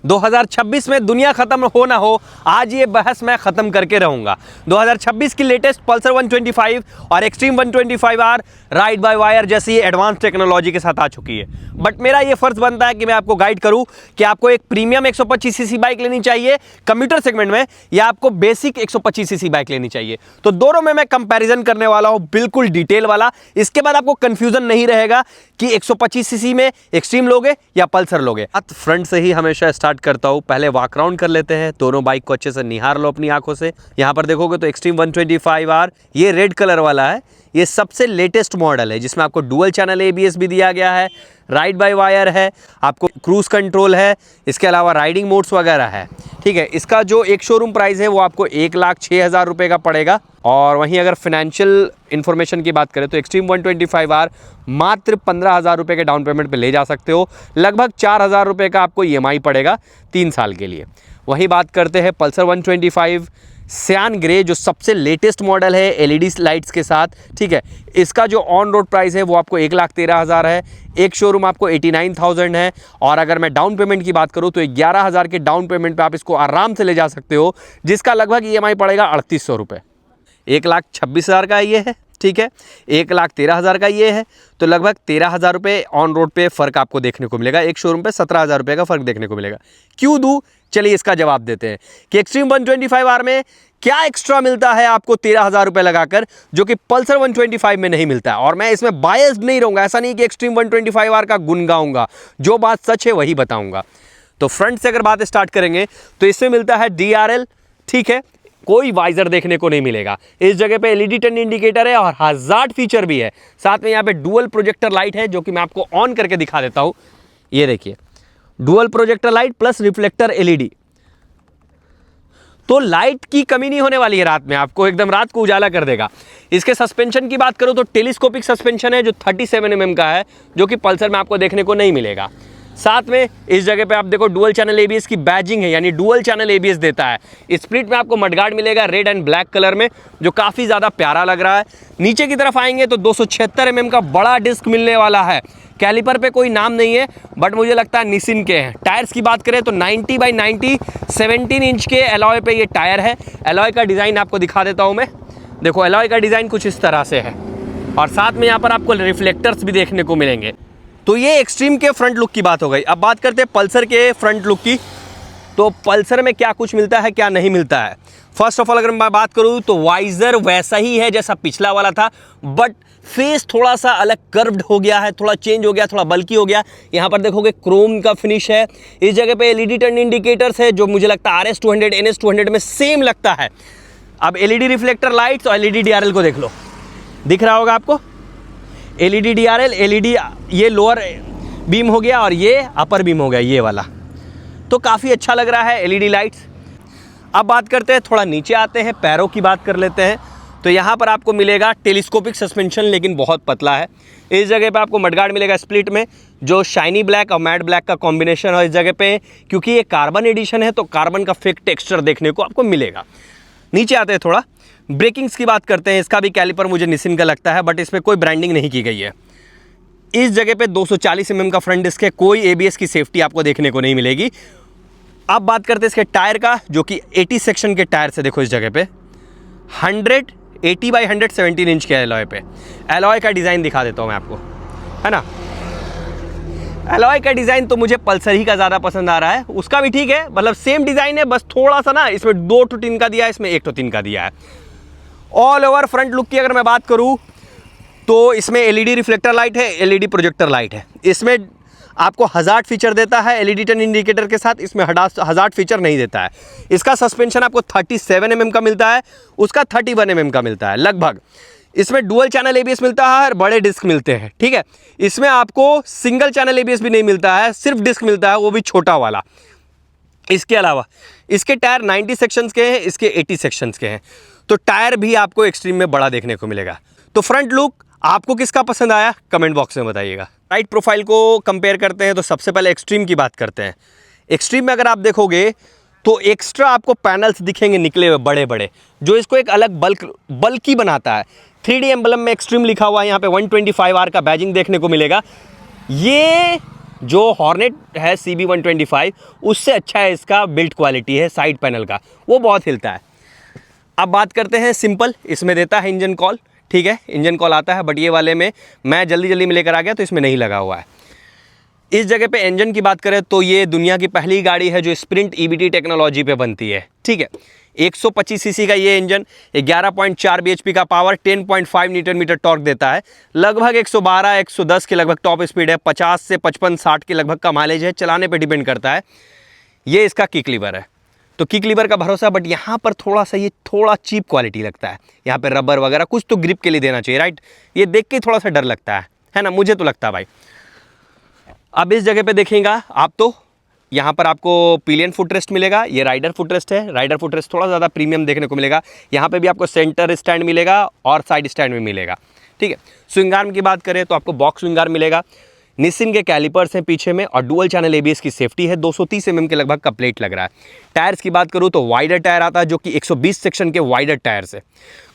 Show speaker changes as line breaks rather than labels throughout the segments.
2026 में दुनिया खत्म हो ना हो, आज ये बहस मैं खत्म करके रहूंगा। 2026 की लेटेस्ट पल्सर 125 और extreme 125R ride by wire जैसी एडवांस टेक्नोलॉजी के साथ आ चुकी है। बट मेरा ये फर्ज बनता है कि मैं आपको गाइड करूं कि आपको एक प्रीमियम 125 सीसी बाइक लेनी चाहिए कम्यूटर सेगमेंट में, या आपको बेसिक 125 सीसी बाइक लेनी चाहिए। तो दोनों में मैं कंपैरिजन करने वाला हूं, बिल्कुल डिटेल वाला। इसके बाद आपको कंफ्यूजन नहीं रहेगा कि 125 सीसी में एक्सट्रीम लोगे या पल्सर लोगे। फ्रंट से ही हमेशा स्टार्ट करता हूं, पहले वॉक राउंड कर लेते हैं, दोनों बाइक को अच्छे से निहार लो अपनी आंखों से। यहां पर देखोगे तो एक्सट्रीम 125R ये रेड कलर वाला है, ये सबसे लेटेस्ट मॉडल है जिसमें आपको डुअल चैनल ABS भी दिया गया है, राइड बाय वायर है, आपको क्रूज कंट्रोल है, इसके अलावा राइडिंग मोड्स वगैरह है। ठीक है, इसका जो एक शोरूम प्राइस है वो आपको 1,06,000 रुपये का पड़ेगा। और वहीं अगर फाइनेंशियल इन्फॉर्मेशन की बात करें तो एक्सट्रीम 125R मात्र 15,000 रुपये के डाउन पेमेंट पे ले जा सकते हो। लगभग 4,000 रुपये का आपको EMI पड़ेगा 3 साल के लिए। वहीं बात करते हैं पल्सर 125 सियान ग्रे, जो सबसे लेटेस्ट मॉडल है LED लाइट्स के साथ। ठीक है, इसका जो ऑन रोड प्राइस है वो आपको 1,13,000 है, एक शोरूम आपको 89,000 है। और अगर मैं डाउन पेमेंट की बात करूं तो 11,000 के डाउन पेमेंट पे आप इसको आराम से ले जा सकते हो, जिसका लगभग EMI पड़ेगा 3,800 रुपये। 1,26,000 का ये है, ठीक है, 1,13,000 का ये है, तो लगभग 13,000 रुपये ऑन रोड पे फ़र्क आपको देखने को मिलेगा। एक शोरूम पे 17,000 रुपये का फ़र्क देखने को मिलेगा। क्यों दूँ, चलिए इसका जवाब देते हैं कि एक्सट्रीम 125R में क्या एक्स्ट्रा मिलता है आपको 13,000 रुपये लगाकर, जो कि पल्सर 125 में नहीं मिलता है। और मैं इसमें बायस्ड नहीं रहूँगा, ऐसा नहीं कि एक्सट्रीम 125R का गुण गाऊंगा, जो बात सच है वही बताऊँगा। तो फ्रंट से अगर बात स्टार्ट करेंगे तो इसमें मिलता है DRL, ठीक है, कोई वाइजर देखने को नहीं मिलेगा। इस जगह पे LED टर्न इंडिकेटर है और हजार्ड फीचर भी है। साथ में यहाँ पे डुअल प्रोजेक्टर लाइट है, जो कि मैं आपको ऑन करके दिखा देता हूँ। ये देखिए, dual projector light plus reflector LED, तो लाइट की कमी नहीं होने वाली है रात में, आपको एकदम रात को उजाला कर देगा। इसके सस्पेंशन की बात करूं तो टेलीस्कोपिक सस्पेंशन है जो 37 mm का है, जो कि पल्सर में आपको देखने को नहीं मिलेगा। साथ में इस जगह पे आप देखो डुअल चैनल ABS की बैजिंग है, यानी डुअल चैनल ABS देता है। स्प्लिट में आपको मडगार्ड मिलेगा रेड एंड ब्लैक कलर में, जो काफ़ी ज़्यादा प्यारा लग रहा है। नीचे की तरफ आएंगे तो 276 mm का बड़ा डिस्क मिलने वाला है। कैलिपर पे कोई नाम नहीं है, बट मुझे लगता है निसिन के हैं। टायर्स की बात करें तो 90x90 17 इंच के एलॉय पे ये टायर है। एलॉय का डिज़ाइन आपको दिखा देता हूँ मैं। देखो, एलॉय का डिज़ाइन कुछ इस तरह से है, और साथ में यहाँ पर आपको रिफ्लेक्टर्स भी देखने को मिलेंगे। तो ये एक्सट्रीम के फ्रंट लुक की बात हो गई। अब बात करते हैं पल्सर के फ्रंट लुक की। तो पल्सर में क्या कुछ मिलता है, क्या नहीं मिलता है। फर्स्ट ऑफ ऑल अगर मैं बात करूँ तो वाइजर वैसा ही है जैसा पिछला वाला था, बट फेस थोड़ा सा अलग कर्व्ड हो गया है, थोड़ा चेंज हो गया, थोड़ा बल्की हो गया। यहाँ पर देखोगे क्रोम का फिनिश है। इस जगह पे LED टर्न इंडिकेटर्स है, जो मुझे लगता है RS200 NS200 में सेम लगता है। अब LED रिफ्लेक्टर लाइट्स और LED DRL को देख लो, दिख रहा होगा आपको। LED DRL, LED ये लोअर बीम हो गया और ये अपर बीम हो गया, ये वाला, तो काफ़ी अच्छा लग रहा है LED लाइट्स। अब बात करते हैं, थोड़ा नीचे आते हैं, पैरों की बात कर लेते हैं। तो यहाँ पर आपको मिलेगा टेलीस्कोपिक सस्पेंशन, लेकिन बहुत पतला है। इस जगह पे आपको मडगार्ड मिलेगा स्प्लिट में, जो शाइनी ब्लैक और मैट ब्लैक का कॉम्बिनेशन है। इस जगह पे क्योंकि ये कार्बन एडिशन है तो कार्बन का फेक टेक्सचर देखने को आपको मिलेगा। नीचे आते हैं, थोड़ा ब्रेकिंग्स की बात करते हैं। इसका भी कैलिपर मुझे निसिन का लगता है, बट इसमें कोई ब्रांडिंग नहीं की गई है। इस जगह पे 240 mm का फ्रंट डिस्क है, कोई ABS की सेफ्टी आपको देखने को नहीं मिलेगी। अब बात करते हैं इसके टायर का, जो कि 80 सेक्शन के टायर से। देखो इस जगह पे 180x100 17 इंच के एलॉय पे। एलॉय का डिज़ाइन दिखा देता हूँ मैं आपको, है ना। एलॉय का डिज़ाइन तो मुझे पल्सर ही का ज़्यादा पसंद आ रहा है। उसका भी ठीक है, मतलब सेम डिज़ाइन है, बस थोड़ा सा ना इसमें 2 तो 3 का दिया है, इसमें 1 तो 3 का दिया है। ऑल ओवर फ्रंट लुक की अगर मैं बात करूँ तो इसमें LED रिफ्लेक्टर लाइट है, LED प्रोजेक्टर लाइट है। इसमें आपको हजार्ड फीचर देता है LED टर्न इंडिकेटर के साथ, इसमें हजार्ड फीचर नहीं देता है। इसका सस्पेंशन आपको 37 mm का मिलता है, उसका 31 mm का मिलता है लगभग। इसमें डुअल चैनल ABS मिलता है और बड़े डिस्क मिलते हैं, ठीक है। इसमें आपको सिंगल चैनल ABS भी नहीं मिलता है, सिर्फ डिस्क मिलता है, वो भी छोटा वाला। इसके अलावा इसके टायर 90 सेक्शंस के हैं, इसके 80 सेक्शंस के हैं, तो टायर भी आपको एक्सट्रीम में बड़ा देखने को मिलेगा। तो फ्रंट लुक आपको किसका पसंद आया, कमेंट बॉक्स में बताइएगा। राइट प्रोफाइल को कंपेयर करते हैं तो सबसे पहले एक्सट्रीम की बात करते हैं। एक्सट्रीम में अगर आप देखोगे तो एक्स्ट्रा आपको पैनल्स दिखेंगे निकले हुए बड़े बड़े, जो इसको एक अलग बल्कि बनाता है। 3D एम्बलम में एक्सट्रीम लिखा हुआ है, यहाँ पे 125R का बैजिंग देखने को मिलेगा। ये जो हॉर्नेट है CB125 उससे अच्छा है इसका बिल्ड क्वालिटी है साइड पैनल का, वो बहुत हिलता है। अब बात करते हैं सिंपल, इसमें देता है इंजन कॉल, ठीक है, इंजन कॉल आता है, बट ये वाले में मैं जल्दी में लेकर आ गया तो इसमें नहीं लगा हुआ है। इस जगह पे इंजन की बात करें तो ये दुनिया की पहली गाड़ी है जो स्प्रिंट EBT टेक्नोलॉजी पे बनती है, ठीक है। 125 सीसी का ये इंजन 11.4 bhp का पावर, 10.5 न्यूटन मीटर टॉर्क देता है, लगभग 112-110 के लगभग टॉप स्पीड है, 50 से 55-60 के लगभग का माइलेज है, चलाने पे डिपेंड करता है। ये इसका किक लीवर है, तो किक लीवर का भरोसा, बट यहाँ पर थोड़ा सा ये थोड़ा चीप क्वालिटी लगता है, यहाँ पे रबर वगैरह कुछ तो ग्रिप के लिए देना चाहिए, राइट। ये देख के थोड़ा सा डर लगता है ना, मुझे तो लगता है भाई। अब इस जगह पे देखेंगे आप तो यहाँ पर आपको पिलियन फुटरेस्ट मिलेगा, ये राइडर फुटरेस्ट है, राइडर फुटरेस्ट थोड़ा ज़्यादा प्रीमियम देखने को मिलेगा। यहाँ पे भी आपको सेंटर स्टैंड मिलेगा और साइड स्टैंड भी मिलेगा, ठीक है। स्विंग आर्म की बात करें तो आपको बॉक्स स्विंग आर्म मिलेगा, निसिन के कैलिपर्स हैं पीछे में और डुअल चैनल ABS की सेफ्टी है, 230 mm के लगभग का प्लेट लग रहा है। टायर्स की बात करूँ तो वाइडर टायर आता है जो कि 120 सेक्शन के वाइडर टायर्स है,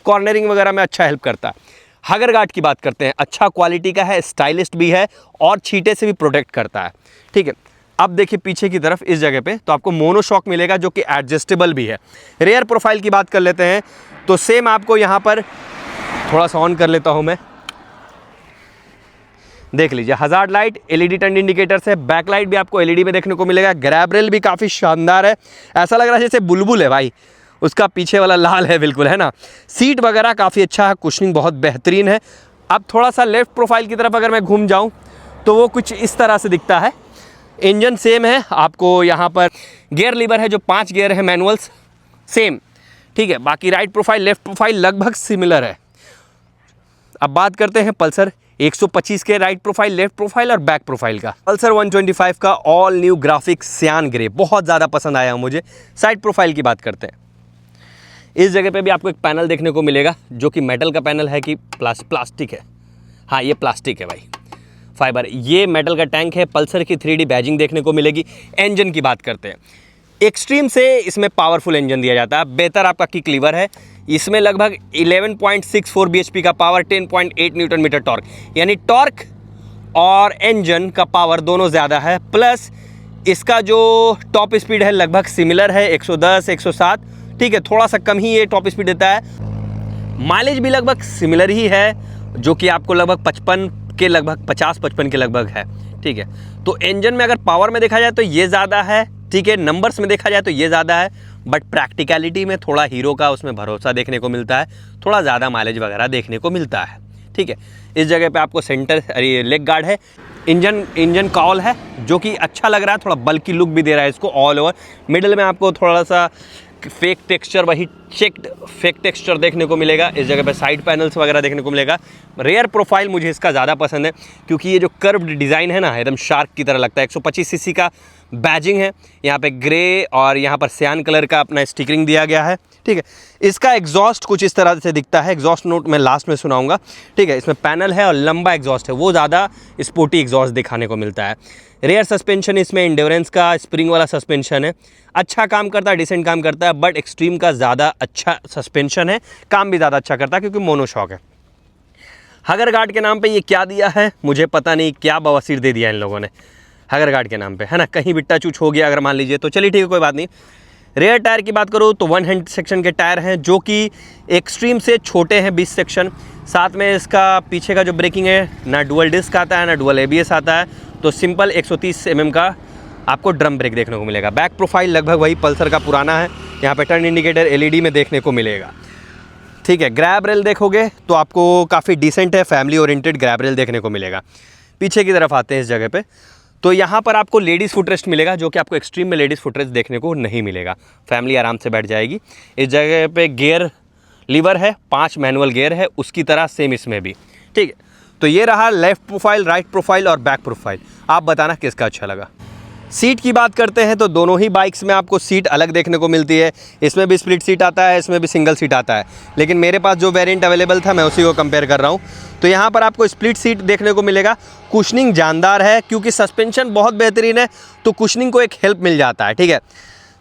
कॉर्नरिंग वगैरह में अच्छा हेल्प करता है। हगर गार्ड की बात करते हैं, अच्छा क्वालिटी का है, स्टाइलिस्ट भी है और छींटे से भी प्रोटेक्ट करता है, ठीक है। अब देखिए पीछे की तरफ इस जगह पे तो आपको मोनोशॉक मिलेगा जो कि एडजस्टेबल भी है। रेयर प्रोफाइल की बात कर लेते हैं तो सेम आपको यहाँ पर थोड़ा सा ऑन कर लेता हूँ मैं, देख लीजिए hazard light, LED turn indicators है, बैक लाइट भी आपको LED में देखने को मिलेगा। ग्रैब रेल भी काफ़ी शानदार है, ऐसा लग रहा है जैसे बुलबुल है भाई, उसका पीछे वाला लाल है बिल्कुल, है ना। सीट वगैरह काफ़ी अच्छा है, कुशनिंग बहुत बेहतरीन है। अब थोड़ा सा लेफ्ट प्रोफाइल की तरफ अगर मैं घूम जाऊँ तो वो कुछ इस तरह से दिखता है। इंजन सेम है, आपको यहाँ पर गियर लीवर है जो 5 गियर है मैनुअल्स सेम, ठीक है। बाकी राइट प्रोफाइल लेफ्ट प्रोफाइल लगभग सिमिलर है। अब बात करते हैं पल्सर 125 के राइट प्रोफाइल, लेफ्ट प्रोफाइल और बैक प्रोफाइल का। पल्सर 125 का ऑल न्यू ग्राफिक सियान ग्रे बहुत ज़्यादा पसंद आया मुझे। साइड प्रोफाइल की बात करते हैं, इस जगह पे भी आपको एक पैनल देखने को मिलेगा जो कि मेटल का पैनल है कि प्लास्टिक है, हाँ ये प्लास्टिक है भाई, फाइबर। ये मेटल का टैंक है, पल्सर की 3D बैजिंग देखने को मिलेगी। इंजन की बात करते हैं, एक्सट्रीम से इसमें पावरफुल इंजन दिया जाता है, बेहतर आपका किक लीवर है, इसमें लगभग 11.64 bhp का पावर, 10.8 न्यूटन मीटर टॉर्क, यानी टॉर्क और इंजन का पावर दोनों ज़्यादा है। प्लस इसका जो टॉप स्पीड है लगभग सिमिलर है, 110-107, ठीक है, थोड़ा सा कम ही ये टॉप स्पीड देता है। माइलेज भी लगभग सिमिलर ही है जो कि आपको लगभग 55 के लगभग 50-55 के लगभग है, ठीक है। तो इंजन में अगर पावर में देखा जाए तो ये ज़्यादा है, ठीक है, नंबर्स में देखा जाए तो ये ज़्यादा है, बट प्रैक्टिकलिटी में थोड़ा हीरो का उसमें भरोसा देखने को मिलता है, थोड़ा ज़्यादा माइलेज वगैरह देखने को मिलता है, ठीक है। इस जगह पे आपको सेंटर लेग गार्ड है, इंजन कॉल है जो कि अच्छा लग रहा है, थोड़ा बल्कि लुक भी दे रहा है इसको ऑल ओवर। मिडिल में आपको थोड़ा सा फेक टेक्सचर, वही चेक्ड फेक टेक्सचर देखने को मिलेगा। इस जगह पे साइड पैनल्स वगैरह देखने को मिलेगा। रेयर प्रोफाइल मुझे इसका ज़्यादा पसंद है क्योंकि ये जो कर्व्ड डिज़ाइन है ना, एकदम शार्क की तरह लगता है। 125 सीसी का बैजिंग है, यहाँ पे ग्रे और यहाँ पर सियान कलर का अपना स्टिकरिंग दिया गया है, ठीक है। इसका एग्जॉस्ट कुछ इस तरह से दिखता है, एग्जॉस्ट नोट मैं लास्ट में सुनाऊंगा, ठीक है। इसमें पैनल है और लंबा एग्जॉस्ट है, वो ज़्यादा स्पोर्टी एग्जॉस्ट दिखाने को मिलता है। रेयर सस्पेंशन इसमें इंड्योरेंस का स्प्रिंग वाला सस्पेंशन है, अच्छा काम करता है, डिसेंट काम करता है, बट एक्सट्रीम का ज़्यादा अच्छा सस्पेंशन है, काम भी ज़्यादा अच्छा करता है क्योंकि मोनोशॉक है। हगर गार्ड के नाम पे ये क्या दिया है मुझे पता नहीं, क्या बवासीर दे दिया इन लोगों ने हगर गार्ड के नाम पे, है ना। कहीं बिट्टा चूच हो गया अगर मान लीजिए तो चलिए ठीक है, कोई बात नहीं। रेयर टायर की बात करूँ तो 1 हैंड सेक्शन के टायर हैं जो कि एक्सट्रीम से छोटे हैं, 20 सेक्शन। साथ में इसका पीछे का जो ब्रेकिंग है ना डुअल डिस्क आता है ना डुअल ABS आता है, तो सिंपल 130 mm का आपको ड्रम ब्रेक देखने को मिलेगा। बैक प्रोफाइल लगभग वही पल्सर का पुराना है, यहाँ पे टर्न इंडिकेटर LED में देखने को मिलेगा, ठीक है। ग्रैब रेल देखोगे तो आपको काफ़ी डिसेंट है, फैमिली ओरिएंटेड ग्रैब रेल देखने को मिलेगा। पीछे की तरफ आते हैं इस जगह पे, तो यहाँ पर आपको लेडीज़ फुटरेस्ट मिलेगा जो कि आपको एक्सट्रीम में लेडीज़ फुटरेस्ट देखने को नहीं मिलेगा, फैमिली आराम से बैठ जाएगी। इस जगह पे गियर लीवर है, 5 मैनुअल गियर है, उसकी तरह सेम इसमें भी, ठीक है। तो ये रहा लेफ्ट प्रोफाइल, राइट प्रोफाइल और बैक प्रोफाइल। आप बताना किसका अच्छा लगा। सीट की बात करते हैं तो दोनों ही बाइक्स में आपको सीट अलग देखने को मिलती है, इसमें भी स्प्लिट सीट आता है, इसमें भी सिंगल सीट आता है, लेकिन मेरे पास जो वेरिएंट अवेलेबल था मैं उसी को कंपेयर कर रहा हूँ। तो यहाँ पर आपको स्प्लिट सीट देखने को मिलेगा। कुशनिंग जानदार है क्योंकि सस्पेंशन बहुत बेहतरीन है, तो कुशनिंग को एक हेल्प मिल जाता है, ठीक है।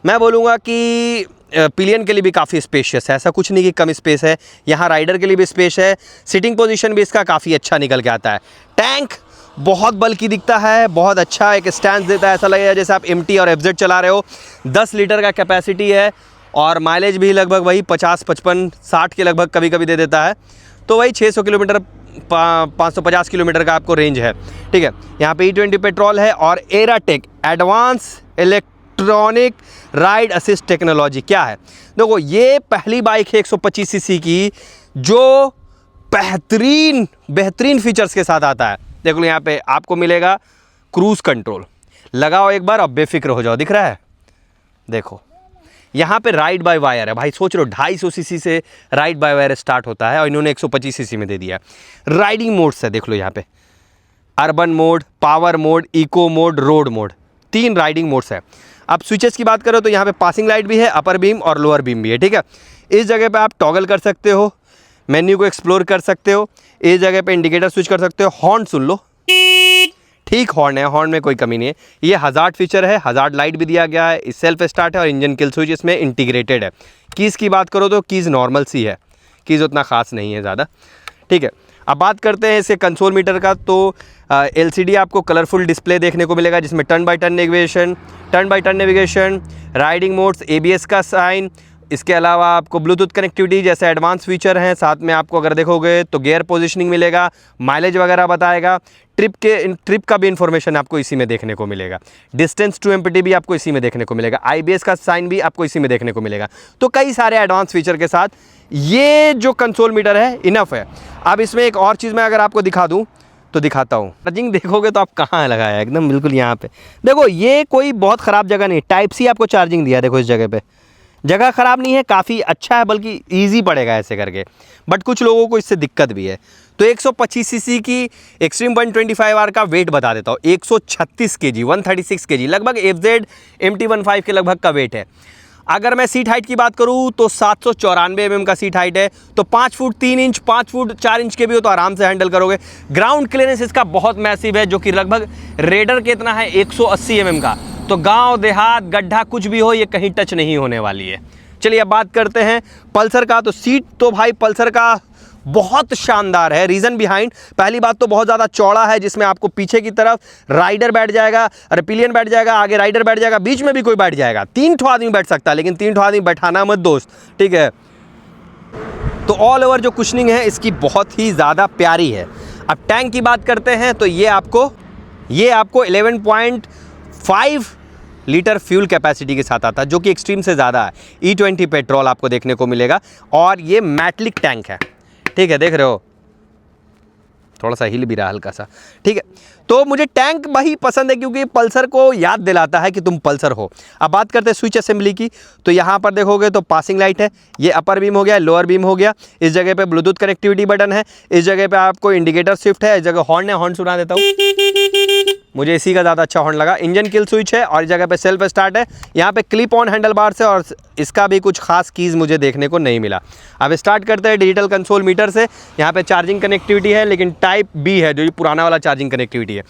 मैं बोलूँगा कि पिलियन के लिए भी काफ़ी स्पेशियस है, ऐसा कुछ नहीं कि कम स्पेस है, यहाँ राइडर के लिए भी स्पेस है। सिटिंग पोजीशन भी इसका काफ़ी अच्छा निकल के आता है। टैंक बहुत बल्कि दिखता है, बहुत अच्छा एक स्टैंड देता है, ऐसा लगेगा जैसे आप MT और FZ चला रहे हो। 10 लीटर का कैपेसिटी है और माइलेज भी लगभग वही 50, 55, 60 के लगभग कभी कभी दे देता है। तो वही 600 किलोमीटर 550 किलोमीटर का आपको रेंज है, ठीक है। यहाँ पे E20 पेट्रोल है और एराटेक advance electronic ride assist technology क्या है। देखो ये पहली बाइक है 125 सीसी की जो बेहतरीन फीचर्स के साथ आता है। देख लो यहाँ पे आपको मिलेगा क्रूज कंट्रोल, लगाओ एक बार और बेफिक्र हो जाओ। दिख रहा है, देखो यहाँ पे राइड बाय वायर है। भाई सोच लो 250 सीसी से राइड बाय वायर स्टार्ट होता है और इन्होंने 125 सीसी में दे दिया है। राइडिंग मोड्स है, देख लो यहाँ पे urban mode, power mode, eco mode, road mode, 3 riding modes है। अब स्विचेस की बात करो तो यहाँ पे पासिंग लाइट भी है, अपर बीम और लोअर बीम भी है, ठीक है। इस जगह पे आप टॉगल कर सकते हो, मेन्यू को एक्सप्लोर कर सकते हो, इस जगह पे इंडिकेटर स्विच कर सकते हो। हॉर्न सुन लो, ठीक हॉर्न है, हॉर्न में कोई कमी नहीं है। ये हज़ार्ड फीचर है, हज़ार्ड लाइट भी दिया गया है, सेल्फ स्टार्ट है और इंजन किल स्विच इसमें इंटीग्रेटेड है। कीज़ की बात करो तो कीज़ नॉर्मल सी है, कीज़ उतना खास नहीं है ज़्यादा, ठीक है। अब बात करते हैं इसके कंसोल मीटर का, तो LCD आपको कलरफुल डिस्प्ले देखने को मिलेगा जिसमें turn by turn navigation, riding modes, ABS का साइन, इसके अलावा आपको ब्लूटूथ कनेक्टिविटी जैसे एडवांस फीचर हैं। साथ में आपको अगर देखोगे तो गियर पोजीशनिंग मिलेगा, माइलेज वगैरह बताएगा, ट्रिप का भी इंफॉर्मेशन आपको इसी में देखने को मिलेगा, डिस्टेंस टू MPT भी आपको इसी में देखने को मिलेगा, IBS का साइन भी आपको इसी में देखने को मिलेगा। तो कई सारे एडवांस फीचर के साथ ये जो कंसोल मीटर है इनफ है। अब इसमें एक और चीज़ मैं अगर आपको दिखा दूँ तो दिखाता हूँ। चार्जिंग देखोगे तो आप कहाँ लगाया है, एकदम बिल्कुल यहाँ पे देखो, ये कोई बहुत ख़राब जगह नहीं, टाइप सी आपको चार्जिंग दिया है। देखो इस जगह पे जगह ख़राब नहीं है, काफ़ी अच्छा है, बल्कि इजी पड़ेगा ऐसे करके। बट कुछ लोगों को इससे दिक्कत भी है। तो 125 सीसी की एक्सट्रीम 125R का वेट बता देता हूँ, 136 kg, 136 kg, लगभग FZ MT15 के लगभग का वेट है। अगर मैं सीट हाइट की बात करूँ तो 794 mm का सीट हाइट है, तो 5 फुट 3 इंच 5 फुट 4 इंच के भी हो तो आराम से हैंडल करोगे। ग्राउंड क्लियरेंस इसका बहुत मैसिव है, जो कि लगभग रेडर के इतना है 180 mm का। तो गांव देहात गड्ढा कुछ भी हो ये कहीं टच नहीं होने वाली है। चलिए अब बात करते हैं पल्सर का। तो सीट तो भाई पल्सर का बहुत शानदार है। रीज़न बिहाइंड, पहली बात तो बहुत ज़्यादा चौड़ा है, जिसमें आपको पीछे की तरफ राइडर बैठ जाएगा, पिलियन बैठ जाएगा, आगे राइडर बैठ जाएगा, बीच में भी कोई बैठ जाएगा। 3 ठो आदमी बैठ सकता है, लेकिन 3 ठो आदमी बैठाना मत दोस्त, ठीक है। तो ऑल ओवर जो कुशनिंग है इसकी बहुत ही ज़्यादा प्यारी है। अब टैंक की बात करते हैं तो ये आपको 11.5 लीटर फ्यूल कैपेसिटी के साथ आता है, जो कि एक्सट्रीम से ज़्यादा है। E20 पेट्रोल आपको देखने को मिलेगा और ये मैटलिक टैंक है, ठीक है, देख रहे हो, थोड़ा सा हिल भी रहा हल्का सा, ठीक है। तो मुझे टैंक वही पसंद है क्योंकि पल्सर को याद दिलाता है कि तुम पल्सर हो। अब बात करते हैं स्विच असेंबली की। तो यहाँ पर देखोगे तो पासिंग लाइट है, ये अपर बीम हो गया, लोअर बीम हो गया, इस जगह पे ब्लूटूथ कनेक्टिविटी बटन है, इस जगह पे आपको इंडिकेटर शिफ्ट है, इस जगह हॉर्न है, हॉर्न सुना देता हूँ, मुझे इसी का ज़्यादा अच्छा हॉर्न लगा। इंजन किल स्विच है और इस जगह पे सेल्फ स्टार्ट है। यहाँ पे क्लिप ऑन हैंडल बार से, और इसका भी कुछ खास कीज़ मुझे देखने को नहीं मिला। अब स्टार्ट करते हैं डिजिटल कंसोल मीटर से। यहाँ पे चार्जिंग कनेक्टिविटी है, लेकिन टाइप B है, जो ये पुराना वाला चार्जिंग कनेक्टिविटी है।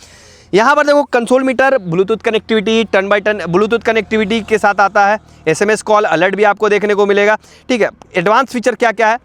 यहाँ पर देखो console meter, Bluetooth connectivity, turn by turn Bluetooth connectivity के साथ आता है। SMS कॉल अलर्ट भी आपको देखने को मिलेगा, ठीक है। एडवांस फीचर क्या क्या है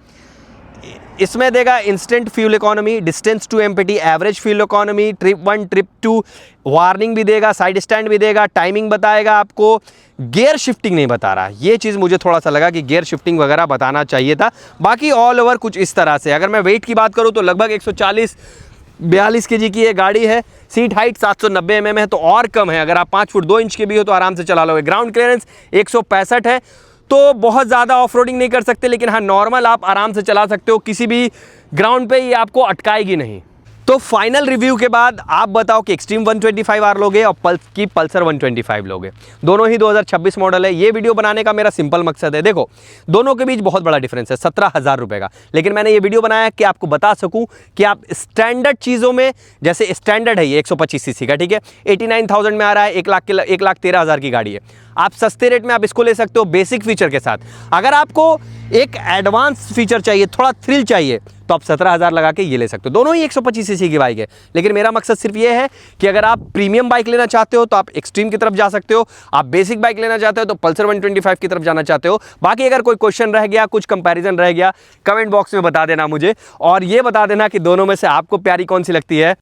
इसमें देगा? Instant fuel economy, distance to MPT, average fuel economy, trip 1 trip 2, warning भी देगा, साइड स्टैंड भी देगा, टाइमिंग बताएगा आपको। गियर शिफ्टिंग नहीं बता रहा, ये चीज़ मुझे थोड़ा सा लगा कि गियर शिफ्टिंग वगैरह बताना चाहिए था। बाकी ऑल ओवर कुछ इस तरह से। अगर मैं वेट की बात करूँ तो लगभग 142 kg की ये गाड़ी है। सीट हाइट 790 mm है, तो और कम है। अगर आप 5 फुट 2 इंच के भी हो तो आराम से चला लोगे। ग्राउंड क्लियरेंस 165 है, तो बहुत ज़्यादा ऑफ रोडिंग नहीं कर सकते, लेकिन हाँ नॉर्मल आप आराम से चला सकते हो, किसी भी ग्राउंड पे ये आपको अटकाएगी नहीं। तो फाइनल रिव्यू के बाद आप बताओ कि एक्सट्रीम 125R लोगे और पल्सर 125 लोगे। दोनों ही 2026 मॉडल है। ये वीडियो बनाने का मेरा सिंपल मकसद है, देखो दोनों के बीच बहुत बड़ा डिफरेंस है, 17,000 रुपये का। लेकिन मैंने ये वीडियो बनाया कि आपको बता सकूं कि आप स्टैंडर्ड चीज़ों में, जैसे स्टैंडर्ड है ये 125 सीसी का, ठीक है, 89,000 में आ रहा है, 1,13,000 की गाड़ी है। आप सस्ते रेट में आप इसको ले सकते हो बेसिक फीचर के साथ। अगर आपको एक एडवांस फीचर चाहिए, थोड़ा थ्रिल चाहिए, तो आप 17,000 लगा के ये ले सकते हो। दोनों ही 125 सीसी की बाइक है, लेकिन मेरा मकसद सिर्फ ये है कि अगर आप प्रीमियम बाइक लेना चाहते हो तो आप एक्सट्रीम की तरफ जा सकते हो, आप बेसिक बाइक लेना चाहते हो तो पल्सर 125 की तरफ जाना चाहते हो। बाकी अगर कोई क्वेश्चन रह गया, कुछ कंपैरिजन रह गया, कमेंट बॉक्स में बता देना मुझे, और ये बता देना कि दोनों में से आपको प्यारी कौन सी लगती है।